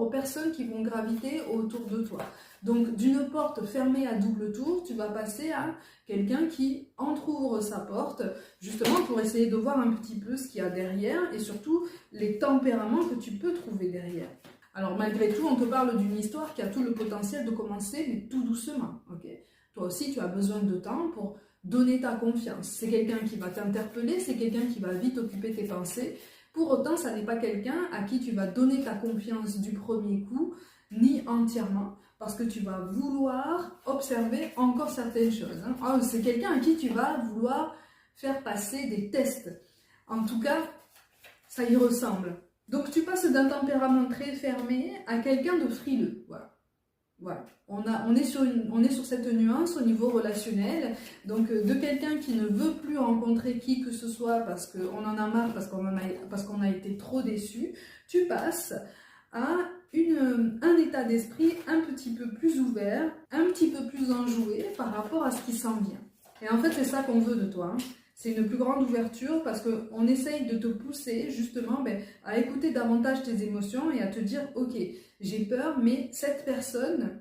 aux personnes qui vont graviter autour de toi. Donc d'une porte fermée à double tour, tu vas passer à quelqu'un qui entrouvre sa porte, justement pour essayer de voir un petit peu ce qu'il y a derrière et surtout les tempéraments que tu peux trouver derrière. Alors malgré tout, on te parle d'une histoire qui a tout le potentiel de commencer, mais tout doucement. Okay. Toi aussi, tu as besoin de temps pour donner ta confiance. C'est quelqu'un qui va t'interpeller, c'est quelqu'un qui va vite occuper tes pensées. Pour autant, ça n'est pas quelqu'un à qui tu vas donner ta confiance du premier coup, ni entièrement, parce que tu vas vouloir observer encore certaines choses. Hein. Oh, c'est quelqu'un à qui tu vas vouloir faire passer des tests. En tout cas, ça y ressemble. Donc tu passes d'un tempérament très fermé à quelqu'un de frileux. Voilà. On est sur cette nuance au niveau relationnel, donc de quelqu'un qui ne veut plus rencontrer qui que ce soit parce qu'on en a marre, parce qu'on a été trop déçu, tu passes à un état d'esprit un petit peu plus ouvert, un petit peu plus enjoué par rapport à ce qui s'en vient. Et en fait, c'est ça qu'on veut de toi. Hein. C'est une plus grande ouverture parce qu'on essaye de te pousser justement à écouter davantage tes émotions et à te dire « Ok, j'ai peur, mais cette personne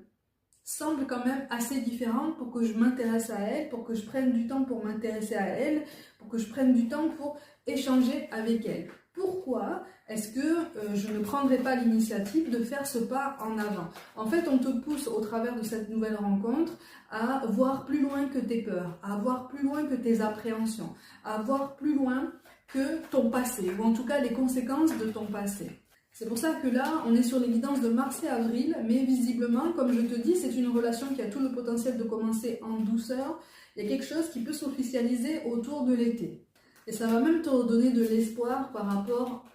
semble quand même assez différente pour que je m'intéresse à elle, pour que je prenne du temps pour m'intéresser à elle, pour que je prenne du temps pour échanger avec elle. Pourquoi est-ce que je ne prendrai pas l'initiative de faire ce pas en avant? En fait, on te pousse au travers de cette nouvelle rencontre à voir plus loin que tes peurs, à voir plus loin que tes appréhensions, à voir plus loin que ton passé, ou en tout cas les conséquences de ton passé. C'est pour ça que là, on est sur l'évidence de mars et avril, mais visiblement, comme je te dis, c'est une relation qui a tout le potentiel de commencer en douceur. Il y a quelque chose qui peut s'officialiser autour de l'été. Et ça va même te redonner de l'espoir par rapport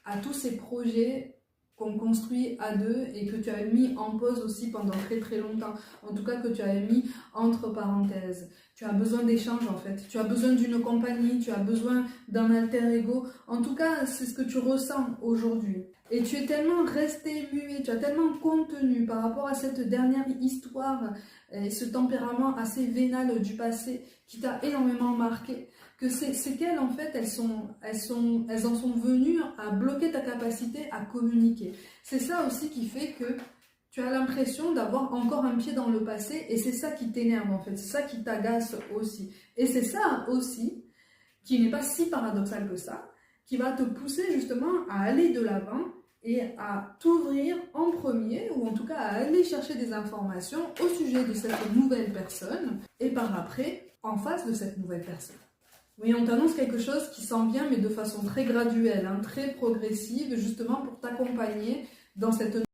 à tous ces projets qu'on construit à deux et que tu as mis en pause aussi pendant très très longtemps. En tout cas que tu as mis entre parenthèses. Tu as besoin d'échanges en fait. Tu as besoin d'une compagnie, tu as besoin d'un alter ego. En tout cas, c'est ce que tu ressens aujourd'hui. Et tu es tellement resté muet, tu as tellement contenu par rapport à cette dernière histoire et ce tempérament assez vénal du passé qui t'a énormément marqué, que c'est qu'elles en fait, elles en sont venues à bloquer ta capacité à communiquer. C'est ça aussi qui fait que tu as l'impression d'avoir encore un pied dans le passé et c'est ça qui t'énerve en fait, c'est ça qui t'agace aussi. Et c'est ça aussi, qui n'est pas si paradoxal que ça, qui va te pousser justement à aller de l'avant et à t'ouvrir en premier, ou en tout cas à aller chercher des informations au sujet de cette nouvelle personne et par après en face de cette nouvelle personne. Oui, on t'annonce quelque chose qui s'en vient mais de façon très graduelle, hein, très progressive, justement pour t'accompagner dans cette